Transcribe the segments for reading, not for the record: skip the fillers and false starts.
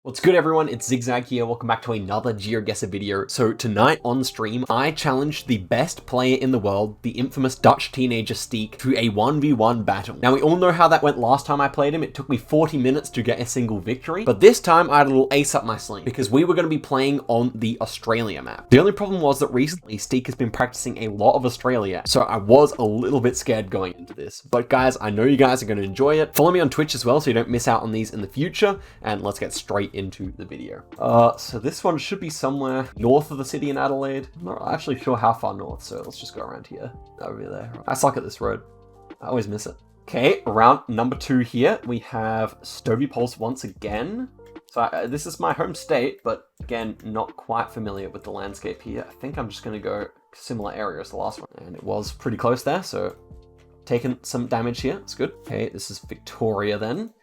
What's good, everyone? It's Zigzag here. Welcome back to another GeoGuessr video. So tonight on stream, I challenged the best player in the world, the infamous Dutch teenager Stique, to a 1v1 battle. Now, we all know how that went last time I played him. It took me 40 minutes to get a single victory, but this time I had a little ace up my sleeve because we were going to be playing on the Australia map. The only problem was that recently Stique has been practicing a lot of Australia, so I was a little bit scared going into this. But guys, I know you guys are going to enjoy it. Follow me on Twitch as well so you don't miss out on these in the future, and let's get straight into the video. So this one should be somewhere north of the city in Adelaide. I'm not actually sure how far north, so let's just go around here. Over there. I suck at this road. I always miss it. Okay, round number 2 here. We have Stovey Pulse once again. So this is my home state, but again, not quite familiar with the landscape here. I think I'm just going to go similar area as the last one. And it was pretty close there, so taking some damage here. It's good. Okay, this is Victoria then.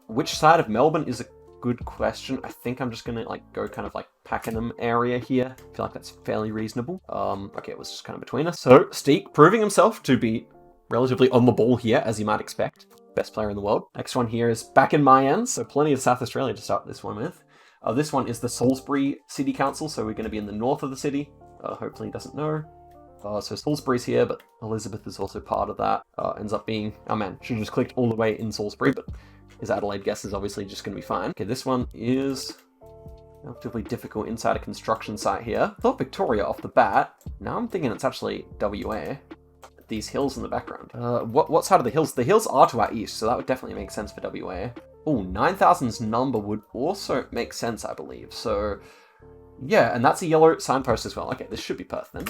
Which side of Melbourne is a good question. I think I'm just gonna go kind of like Pakenham area here. I feel like that's fairly reasonable. Okay, it was just kind of between us. So Stique proving himself to be relatively on the ball here, as you might expect. Best player in the world. Next one here is back in my end, so plenty of South Australia to start this one with. This one is the Salisbury City Council, so we're going to be in the north of the city. Hopefully he doesn't know. So Salisbury's here, but Elizabeth is also part of that. Ends up being, oh man, should have just clicked all the way in Salisbury, but his Adelaide guess is obviously just going to be fine. Okay, this one is relatively difficult inside a construction site here. I thought Victoria off the bat. Now I'm thinking it's actually WA. These hills in the background. What side of the hills? The hills are to our east, so that would definitely make sense for WA. Oh, 9,000's number would also make sense, I believe. So, yeah, and that's a yellow signpost as well. Okay, this should be Perth then.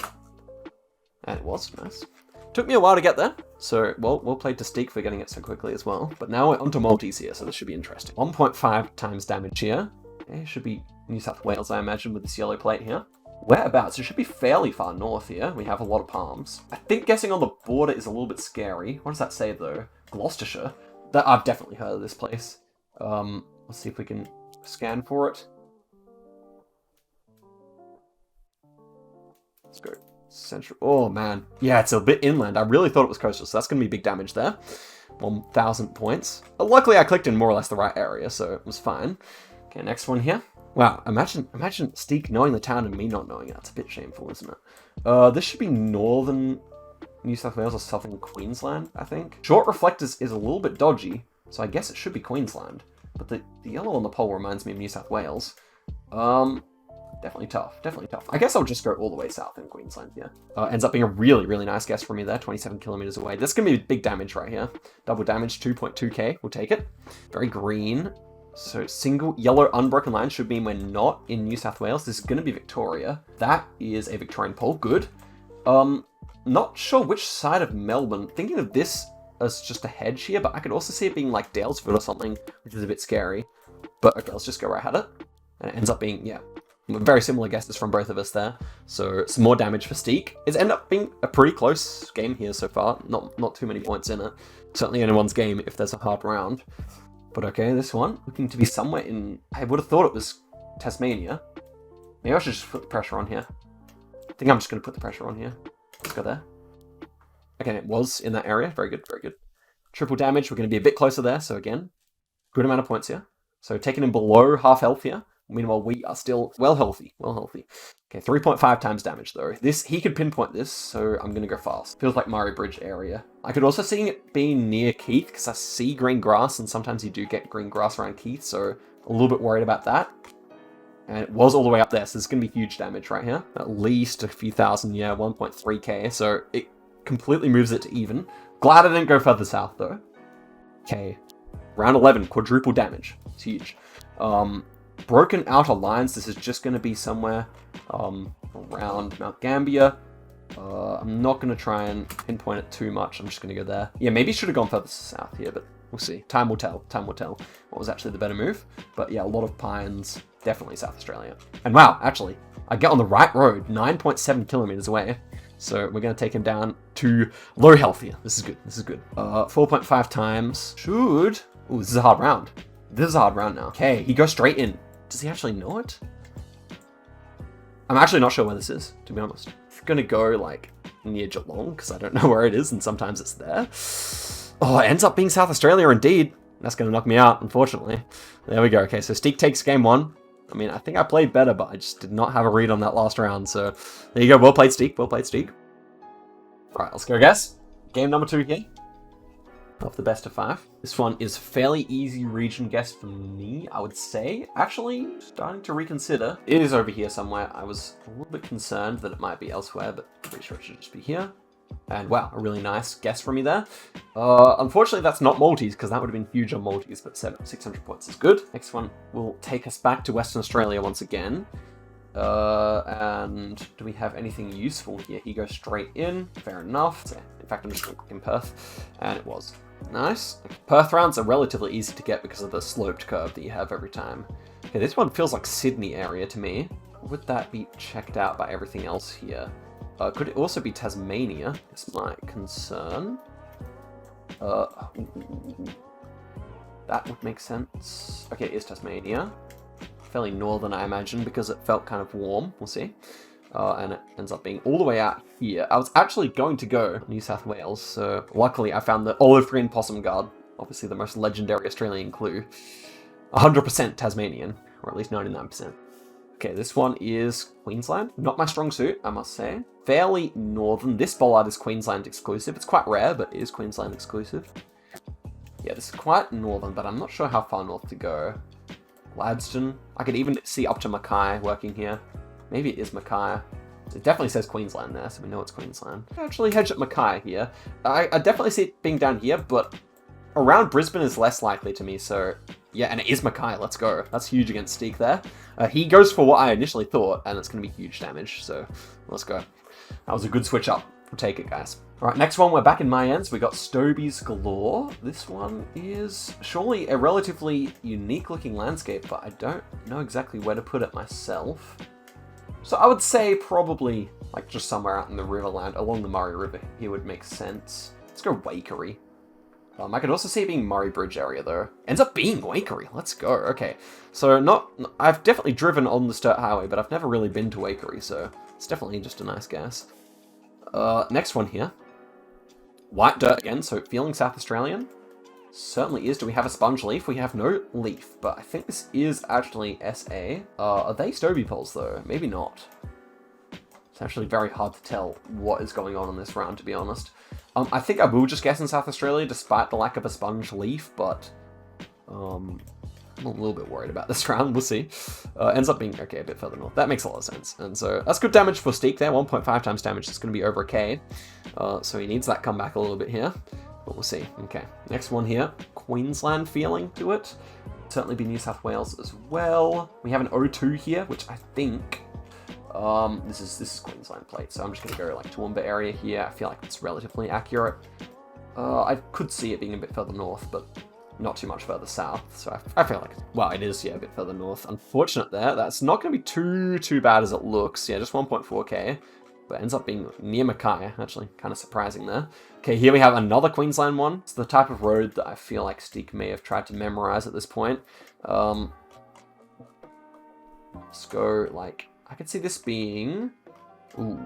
And it was, nice. Took me a while to get there, so well played to Stique for getting it so quickly as well. But now we're onto multis here, so this should be interesting. 1.5 times damage here. Okay, should be New South Wales, I imagine, with this yellow plate here. Whereabouts? It should be fairly far north here. We have a lot of palms. I think guessing on the border is a little bit scary. What does that say though? Gloucestershire. That I've definitely heard of this place. Let's see if we can scan for it. Let's go. Central. Oh man, yeah, it's a bit inland. I really thought it was coastal, so that's gonna be big damage there. 1,000 points. Luckily, I clicked in more or less the right area, so it was fine. Okay, next one here. Wow, imagine Stique knowing the town and me not knowing it. That's a bit shameful, isn't it? This should be northern New South Wales or southern Queensland, I think. Short reflectors is a little bit dodgy, so I guess it should be Queensland. But the yellow on the pole reminds me of New South Wales. Definitely tough, definitely tough. I guess I'll just go all the way south in Queensland here. Ends up being a really, really nice guess for me there, 27 kilometers away. This is going to be big damage right here. Double damage, 2.2k, we'll take it. Very green. So single yellow unbroken line should mean we're not in New South Wales. This is going to be Victoria. That is a Victorian pole, good. Not sure which side of Melbourne. Thinking of this as just a hedge here, but I could also see it being like Dalesford or something, which is a bit scary. But okay, let's just go right at it. And it ends up being, yeah, very similar guesses from both of us there. So some more damage for Stique. It's ended up being a pretty close game here so far. Not too many points in it. Certainly anyone's game if there's a hard round. But okay, this one looking to be somewhere in... I would have thought it was Tasmania. Maybe I should just put the pressure on here. I think I'm just going to put the pressure on here. Let's go there. Okay, it was in that area. Very good, very good. Triple damage. We're going to be a bit closer there. So again, good amount of points here. So taking him below half health here. Meanwhile, we are still well healthy. Okay, 3.5 times damage though. He could pinpoint this, so I'm gonna go fast. Feels like Murray Bridge area. I could also see it being near Keith, because I see green grass, and sometimes you do get green grass around Keith, so a little bit worried about that. And it was all the way up there, so there's gonna be huge damage right here. At least a few thousand, yeah, 1.3k, so it completely moves it to even. Glad I didn't go further south though. Okay, round 11, quadruple damage. It's huge. Broken outer lines, this is just going to be somewhere around Mount Gambier. I'm not going to try and pinpoint it too much. I'm just going to go there. Yeah, maybe should have gone further south here, but we'll see. Time will tell. Time will tell what was actually the better move. But yeah, a lot of pines, definitely South Australia. And wow, actually, I get on the right road, 9.7 kilometers away. So we're going to take him down to low health here. This is good. This is good. 4.5 times. Should... Ooh, this is a hard round. This is a hard round now. Okay, he goes straight in. Does he actually know it? I'm actually not sure where this is, to be honest. I'm gonna go like near Geelong because I don't know where it is, and sometimes it's there. Oh, it ends up being South Australia indeed. That's going to knock me out, unfortunately. There we go. Okay, so Stique takes game 1. I mean, I think I played better, but I just did not have a read on that last round. So there you go. Well played, Stique. Well played, Stique. All right, let's go, guys. Game number 2 here. Of the best of 5. This one is fairly easy region guess for me, I would say. Actually, starting to reconsider. It is over here somewhere. I was a little bit concerned that it might be elsewhere, but I'm pretty sure it should just be here. And wow, a really nice guess from me there. Unfortunately, that's not Maltese, because that would have been huge on Maltese, but 600 points is good. Next one will take us back to Western Australia once again. And do we have anything useful here? He goes straight in. Fair enough. In fact, I'm just going to click in Perth. And it was. Nice. Perth rounds are relatively easy to get because of the sloped curve that you have every time. Okay, this one feels like Sydney area to me. Would that be checked out by everything else here? Could it also be Tasmania? Is my concern. That would make sense. Okay, it is Tasmania. Fairly northern, I imagine, because it felt kind of warm. We'll see. And it ends up being all the way out here. I was actually going to go New South Wales, so luckily I found the olive green possum guard. Obviously the most legendary Australian clue. 100% Tasmanian, or at least 99%. Okay, this one is Queensland. Not my strong suit, I must say. Fairly northern. This bollard is Queensland exclusive. It's quite rare, but it is Queensland exclusive. Yeah, this is quite northern, but I'm not sure how far north to go. Gladstone. I could even see up to Mackay working here. Maybe it is Mackay. It definitely says Queensland there, so we know it's Queensland. I actually hedge at Mackay here. I definitely see it being down here, but around Brisbane is less likely to me, so yeah, and it is Mackay. Let's go. That's huge against Stique there. He goes for what I initially thought, and it's going to be huge damage, so let's go. That was a good switch up. We'll take it, guys. All right, next one, we're back in my ends. We got Stobies galore. This one is surely a relatively unique-looking landscape, but I don't know exactly where to put it myself. So I would say probably like just somewhere out in the Riverland, along the Murray River here would make sense. Let's go Waikery. I could also see it being Murray Bridge area though. Ends up being Waikery. Let's go. Okay, so I've definitely driven on the Sturt Highway, but I've never really been to Waikery, so it's definitely just a nice guess. Next one here. White dirt again, so feeling South Australian. Certainly is. Do we have a sponge leaf? We have no leaf, but I think this is actually SA. Are they Stobie poles though? Maybe not. It's actually very hard to tell what is going on in this round, to be honest. I think I will just guess in South Australia, despite the lack of a sponge leaf, but I'm a little bit worried about this round. We'll see. Ends up being, okay, a bit further north. That makes a lot of sense. And so that's good damage for Stique there. 1.5 times damage. It's going to be over a K. So he needs that comeback a little bit here. But we'll see. Okay, next one here. Queensland feeling to it. Certainly be New South Wales as well. We have an O2 here, which I think this is Queensland plate. So I'm just gonna go like Toowoomba area here. I feel like it's relatively accurate. I could see it being a bit further north, but not too much further south. So I feel like, well, it is, yeah, a bit further north. Unfortunate there. That's not gonna be too bad as it looks. Yeah, just 1.4K. But ends up being near Mackay, actually. Kind of surprising there. Okay, here we have another Queensland one. It's the type of road that I feel like Stique may have tried to memorize at this point. Let's go, like, I could see this being... Ooh,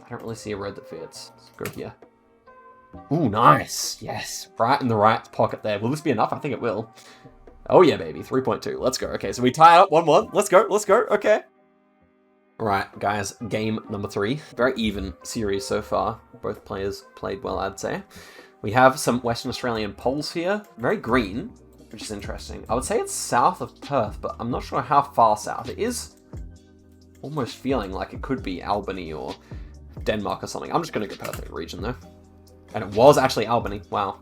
I don't really see a road that fits. Let's go here. Ooh, nice. Yes, right in the right pocket there. Will this be enough? I think it will. Oh yeah, baby, 3.2. Let's go. Okay, so we tie it up 1-1. Let's go, okay. Alright, guys, game number 3. Very even series so far. Both players played well, I'd say. We have some Western Australian poles here. Very green, which is interesting. I would say it's south of Perth, but I'm not sure how far south. It is almost feeling like it could be Albany or Denmark or something. I'm just going to go Perth region, though. And it was actually Albany. Wow.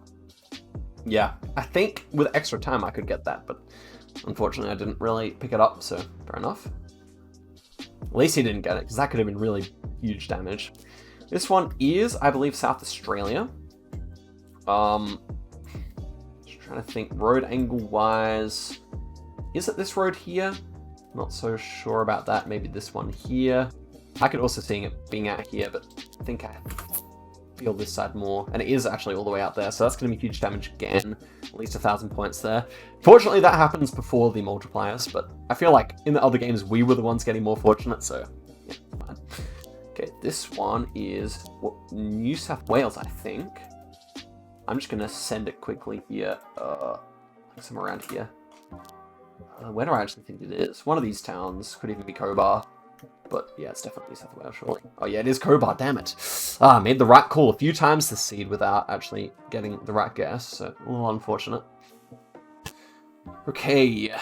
Yeah, I think with extra time I could get that, but unfortunately I didn't really pick it up, so fair enough. At least he didn't get it, because that could have been really huge damage. This one is, I believe, South Australia. Just trying to think, road angle-wise. Is it this road here? Not so sure about that. Maybe this one here. I could also see it being out here, but I think I feel this side more. And it is actually all the way out there, so that's going to be huge damage again. At least 1,000 points there. Fortunately, that happens before the multipliers, but I feel like in the other games, we were the ones getting more fortunate, so yeah, fine. Okay, this one is New South Wales, I think. I'm just going to send it quickly here. somewhere around here. Where do I actually think it is? One of these towns. Could even be Cobar. But yeah, it's definitely New South Wales, surely. Oh yeah, it is Cobar, damn it. I made the right call a few times this seed without actually getting the right guess, so a little unfortunate. Okay,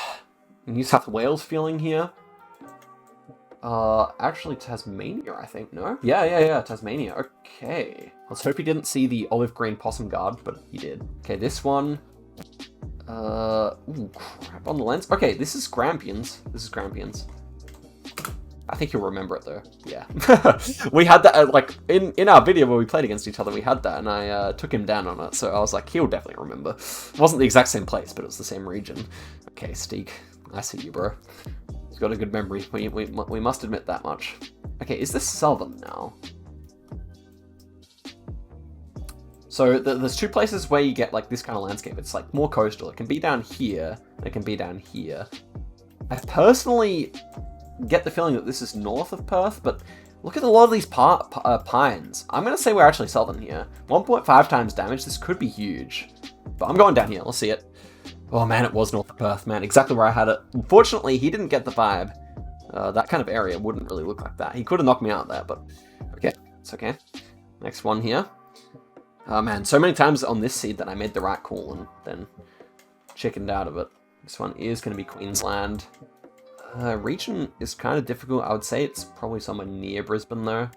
New South Wales feeling here. Actually Tasmania, I think, no? Yeah, Tasmania, okay. Let's hope he didn't see the olive green possum guard, but he did. Okay, this one. Ooh, crap on the lens. Okay, this is Grampians. I think you'll remember it though. Yeah. We had that, like, in our video where we played against each other, we had that, and I took him down on it, so I was like, he'll definitely remember. It wasn't the exact same place, but it was the same region. Okay, Stique, I see you, bro. He's got a good memory, we must admit that much. Okay, is this southern now? So there's two places where you get, like, this kind of landscape. It's, like, more coastal. It can be down here, and it can be down here. I personally get the feeling that this is north of Perth, but look at a lot of these pines. I'm going to say we're actually southern here. 1.5 times damage, this could be huge. But I'm going down here, let's see it. Oh man, it was north of Perth, man, exactly where I had it. Unfortunately, he didn't get the vibe. That kind of area wouldn't really look like that. He could have knocked me out there, but okay, it's okay. Next one here. Oh man, so many times on this seed that I made the right call and then chickened out of it. This one is going to be Queensland. Region is kind of difficult. I would say it's probably somewhere near Brisbane though.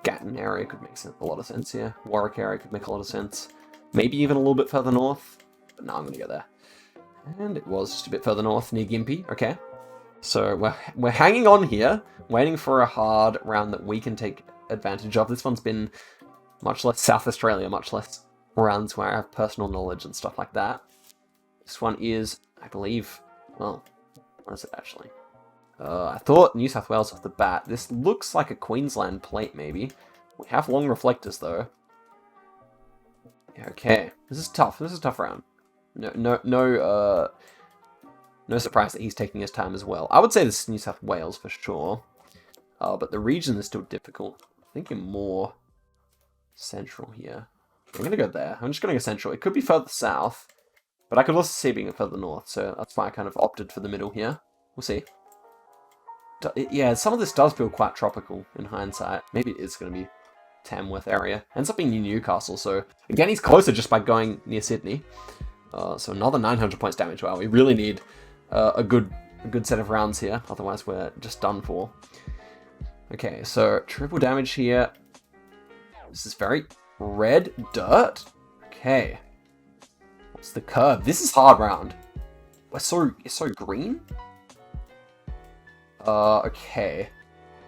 Gatton area could make a lot of sense here. Warwick area could make a lot of sense. Maybe even a little bit further north. But no, I'm going to go there. And it was just a bit further north near Gympie. Okay. So we're hanging on here, waiting for a hard round that we can take advantage of. This one's been much less South Australia, much less rounds where I have personal knowledge and stuff like that. This one is, I believe, well, what is it actually? I thought New South Wales off the bat. This looks like a Queensland plate, maybe. We have long reflectors, though. Yeah, okay. This is tough. This is a tough round. No surprise that he's taking his time as well. I would say this is New South Wales for sure. But the region is still difficult. I'm thinking more central here. I'm going to go there. I'm just going to go central. It could be further south. But I could also see it being further north, so that's why I kind of opted for the middle here. We'll see. Yeah, some of this does feel quite tropical in hindsight. Maybe it is going to be Tamworth area. Ends up being near Newcastle, so again, he's closer just by going near Sydney. So another 900 points damage. Wow, we really need a good set of rounds here, otherwise we're just done for. Okay, so triple damage here. This is very red dirt. Okay. What's the curve? This is hard round. It's so green. Okay.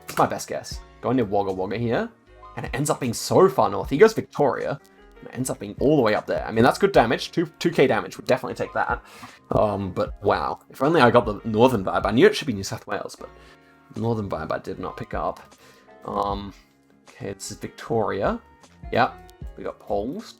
That's my best guess. Going near Wagga Wagga here. And it ends up being so far north. He goes Victoria. And it ends up being all the way up there. I mean, that's good damage. 2k damage. Would definitely take that. But wow. If only I got the northern vibe. I knew it should be New South Wales, but northern vibe I did not pick up. Okay, this is Victoria. Yep. We got poles.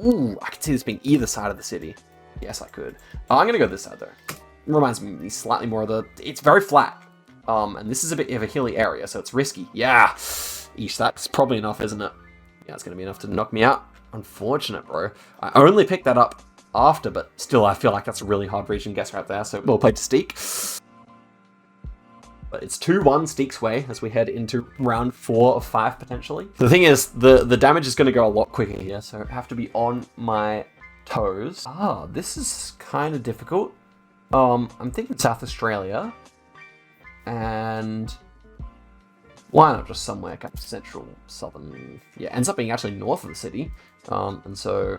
Ooh, I can see this being either side of the city. Yes, I could. I'm going to go this side, though. It reminds me slightly more of the... It's very flat. And this is a bit of a hilly area, so it's risky. Yeah. Eesh, that's probably enough, isn't it? Yeah, it's going to be enough to knock me out. Unfortunate, bro. I only picked that up after, but still, I feel like that's a really hard region guess right there. So, we'll play to Stique. But it's 2-1 Steak's way as we head into round 4 of 5, potentially. The thing is, the damage is going to go a lot quicker here, so I have to be on my toes. This is kind of difficult. I'm thinking South Australia. And why not just somewhere kind of central, southern? Yeah, ends up being actually north of the city. And so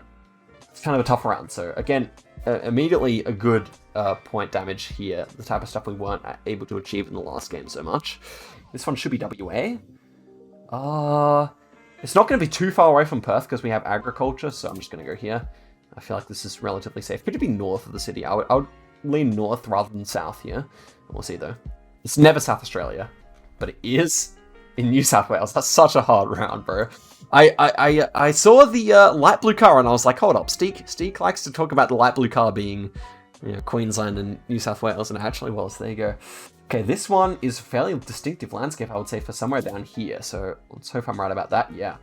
it's kind of a tough round. So again, immediately a good point damage here. The type of stuff we weren't able to achieve in the last game so much. This one should be WA. It's not going to be too far away from Perth because we have agriculture, so I'm just going to go here. I feel like this is relatively safe. Could it be north of the city? I would lean north rather than south here. We'll see though. It's never South Australia, but it is in New South Wales. That's such a hard round, bro. I saw the light blue car and I was like, hold up, Stique likes to talk about the light blue car being, you know, Queensland and New South Wales, and it actually was. There you go. Okay, this one is a fairly distinctive landscape, I would say, for somewhere down here. So let's hope I'm right about that. Yeah.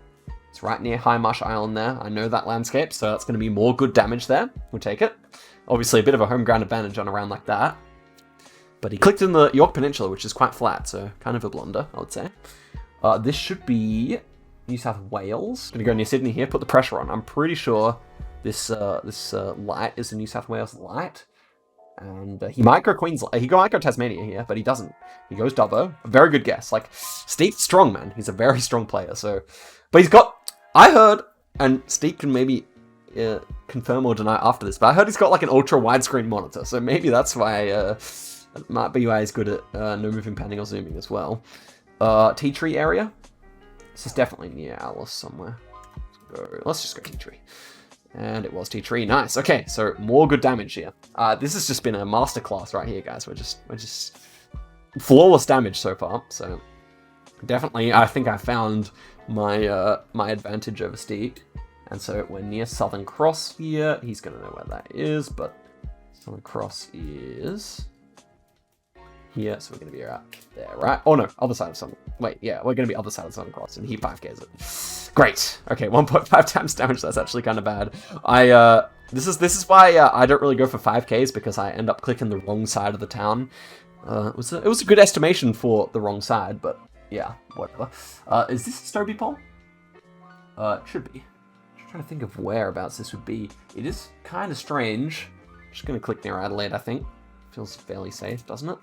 It's right near High Marsh Island there. I know that landscape, so that's going to be more good damage there. We'll take it. Obviously, a bit of a home ground advantage on a round like that. But he clicked in the York Peninsula, which is quite flat, so kind of a blunder, I would say. This should be New South Wales. Gonna go near Sydney here, put the pressure on. I'm pretty sure this light is the New South Wales light. And he might go Queensland. He might go Tasmania here, but he doesn't. He goes Dubbo. A very good guess. Like, Steve's strong, man. He's a very strong player, so... But he's got... I heard, and Steve can maybe confirm or deny after this, but I heard he's got like an ultra widescreen monitor, so maybe that's why... that might be why he's good at no moving, panning, or zooming as well. Tea tree area. This is definitely near Alice somewhere. Let's just go tea tree. And it was tea tree. Nice. Okay, so more good damage here. This has just been a masterclass right here, guys. We're just flawless damage so far. So definitely, I think I found my my advantage over Stique. And so we're near Southern Cross here. He's gonna know where that is, but Southern Cross is here, so we're going to be right there, right? Oh no, other side of Southern... Wait, yeah, we're going to be other side of Southern Cross, and he 5Ks it. Great. Okay, 1.5 times damage, that's actually kind of bad. This is why I don't really go for 5Ks, because I end up clicking the wrong side of the town. It was a good estimation for the wrong side, but yeah, whatever. Is this a Stobie pole? It should be. I'm trying to think of whereabouts this would be. It is kind of strange. I'm just going to click near Adelaide, I think. Feels fairly safe, doesn't it?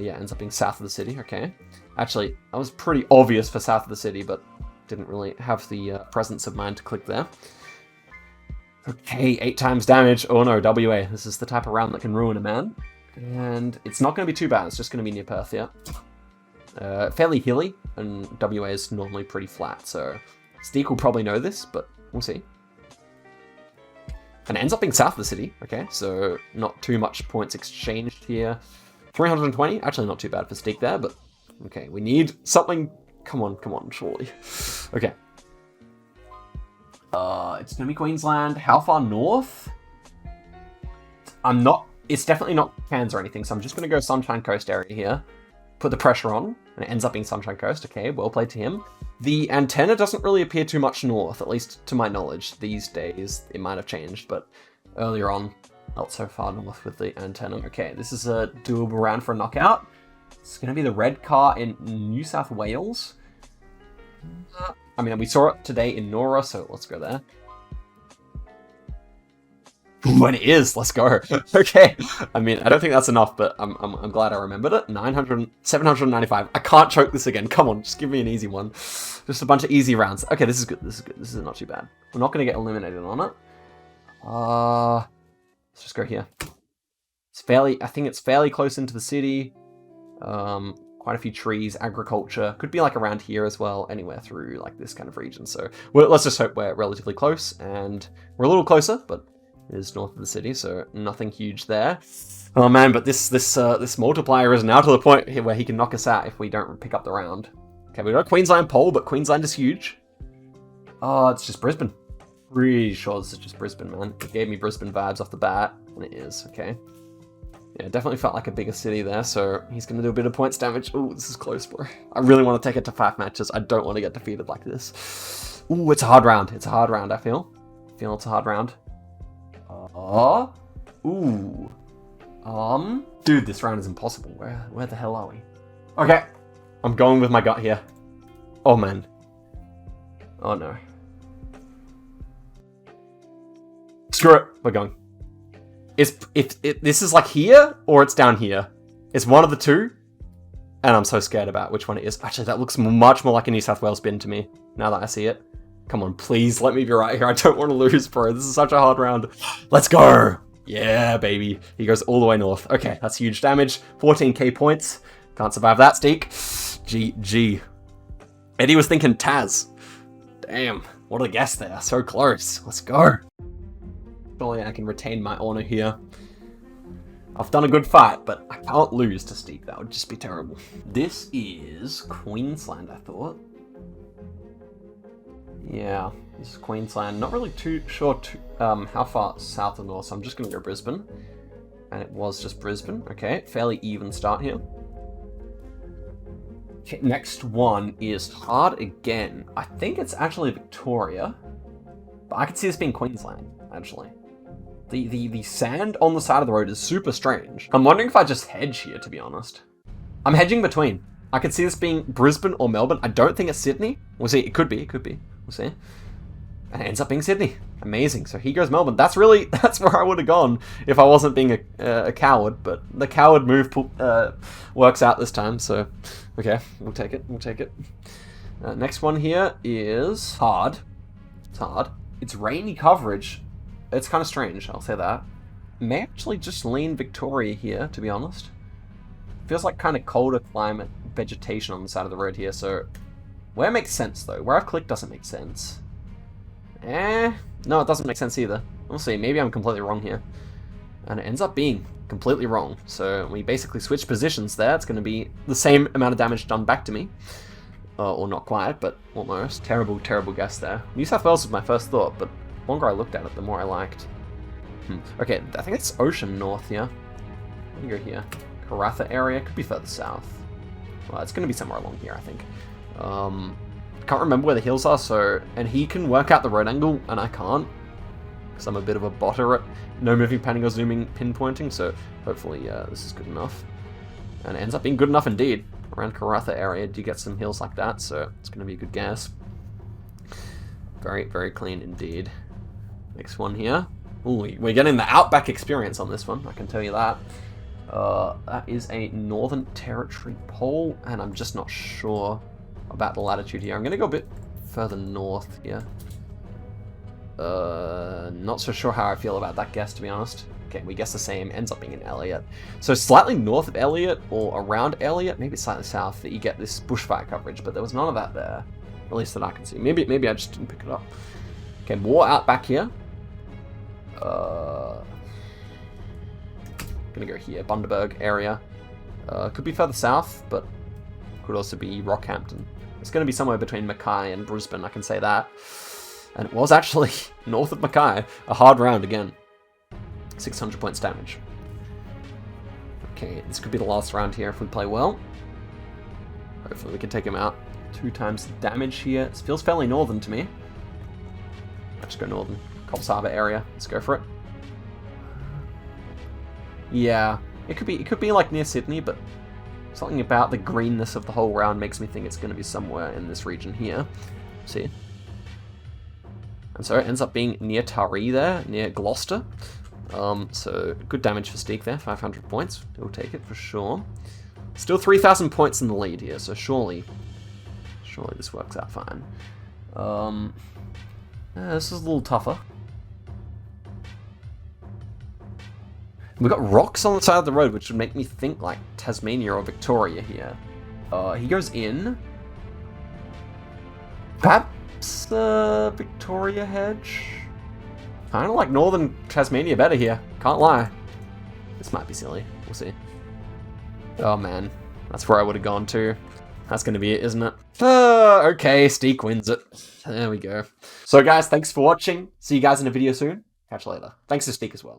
Yeah, ends up being south of the city. Okay. Actually, that was pretty obvious for south of the city, but didn't really have the presence of mind to click there. Okay, 8 times damage. Oh no, WA. This is the type of round that can ruin a man. And it's not going to be too bad. It's just going to be near Perth, yeah. Fairly hilly, and WA is normally pretty flat, so Stique will probably know this, but we'll see. And it ends up being south of the city. Okay, so not too much points exchanged here. 320, actually not too bad for Stique there, but okay, we need something. Come on, surely. Okay. It's gonna be Queensland. How far north? It's definitely not Cairns or anything, so I'm just gonna go Sunshine Coast area here. Put the pressure on, and it ends up being Sunshine Coast. Okay, well played to him. The antenna doesn't really appear too much north, at least to my knowledge. These days, it might have changed, but earlier on, not so far north with the antenna. Okay, this is a doable round for a knockout. It's going to be the red car in New South Wales. I mean, we saw it today in Nora, so let's go there. When it is, let's go. Okay, I mean, I don't think that's enough, but I'm glad I remembered it. 795. I can't choke this again. Come on, just give me an easy one. Just a bunch of easy rounds. Okay, this is good. This is not too bad. We're not going to get eliminated on it. Let's just go here. I think it's fairly close into the city. Quite a few trees, agriculture. Could be like around here as well, anywhere through like this kind of region. So let's just hope we're relatively close, and we're a little closer, but it is north of the city, so nothing huge there. Oh man, but this multiplier is now to the point where he can knock us out if we don't pick up the round. Okay, we got a Queensland pole, but Queensland is huge. Oh, it's just Brisbane. Pretty sure this is just Brisbane, man. It gave me Brisbane vibes off the bat, and it is, okay. Yeah, it definitely felt like a bigger city there, so he's going to do a bit of points damage. Ooh, this is close, bro. I really want to take it to 5 matches. I don't want to get defeated like this. Ooh, it's a hard round. It's a hard round, I feel. It's a hard round. Ooh. Dude, this round is impossible. Where the hell are we? Okay. I'm going with my gut here. Oh, man. Oh, no. Screw it. We're going. This is like here, or it's down here. It's one of the two, and I'm so scared about which one it is. Actually, that looks much more like a New South Wales bin to me, now that I see it. Come on, please, let me be right here. I don't want to lose, bro. This is such a hard round. Let's go! Yeah, baby. He goes all the way north. Okay, that's huge damage. 14k points. Can't survive that, Stique. GG. Eddie was thinking Taz. Damn, what a guess there. So close. Let's go. Surely I can retain my honor here. I've done a good fight, but I can't lose to Stique. That would just be terrible. This is Queensland, I thought. Yeah, this is Queensland. Not really too sure how far south or north, so I'm just going to go Brisbane. And it was just Brisbane. Okay, fairly even start here. Okay, next one is hard again. I think it's actually Victoria, but I could see this being Queensland, actually. The sand on the side of the road is super strange. I'm wondering if I just hedge here, to be honest. I'm hedging between. I could see this being Brisbane or Melbourne. I don't think it's Sydney. We'll see. It could be. We'll see. And it ends up being Sydney. Amazing. So he goes Melbourne. That's where I would have gone if I wasn't being a coward. But the coward move works out this time. So, okay, we'll take it. Next one here is hard. It's hard. It's rainy coverage. It's kind of strange, I'll say that. May actually just lean Victoria here, to be honest. Feels like kind of colder climate vegetation on the side of the road here, so... Where makes sense, though? Where I've clicked doesn't make sense. No, it doesn't make sense either. We'll see, maybe I'm completely wrong here. And it ends up being completely wrong. So we basically switch positions there. It's going to be the same amount of damage done back to me. Or not quite, but almost. Terrible guess there. New South Wales was my first thought, but the longer I looked at it, the more I liked. Okay, I think it's ocean north here. Let me go here. Karratha area, could be further south. Well, it's going to be somewhere along here, I think. Can't remember where the hills are, so... And he can work out the road angle, and I can't. Because I'm a bit of a botter at no moving, panning, or zooming, pinpointing, so hopefully this is good enough. And it ends up being good enough indeed. Around Karratha area, do you get some hills like that, so it's going to be a good guess. Very clean indeed. Next one here. Ooh, we're getting the Outback experience on this one, I can tell you that. That is a Northern Territory pole, and I'm just not sure about the latitude here. I'm going to go a bit further north here. Not so sure how I feel about that guess, to be honest. Okay, we guess the same. Ends up being in Elliot. So slightly north of Elliot, or around Elliot, maybe slightly south, that you get this bushfire coverage, but there was none of that there. At least that I can see. Maybe I just didn't pick it up. Okay, more Outback here. Gonna go here, Bundaberg area. Could be further south, but could also be Rockhampton. It's gonna be somewhere between Mackay and Brisbane, I can say that. And it was actually north of Mackay. A hard round again. 600 points damage. Okay, this could be the last round here if we play well. Hopefully we can take him out. 2 times the damage here. This feels fairly northern to me. Let's go northern. Coffs Harbour area. Let's go for it. Yeah, it could be like near Sydney, but something about the greenness of the whole round makes me think it's going to be somewhere in this region here. See? And so it ends up being near Taree there, near Gloucester. So good damage for Stique there, 500 points. We'll take it for sure. Still 3,000 points in the lead here, so surely this works out fine. This is a little tougher. We've got rocks on the side of the road, which would make me think like Tasmania or Victoria here. He goes in. Perhaps Victoria hedge? Kind of like northern Tasmania better here. Can't lie. This might be silly. We'll see. Oh man, that's where I would have gone to. That's going to be it, isn't it? Okay, Stique wins it. There we go. So guys, thanks for watching. See you guys in a video soon. Catch you later. Thanks to Stique as well.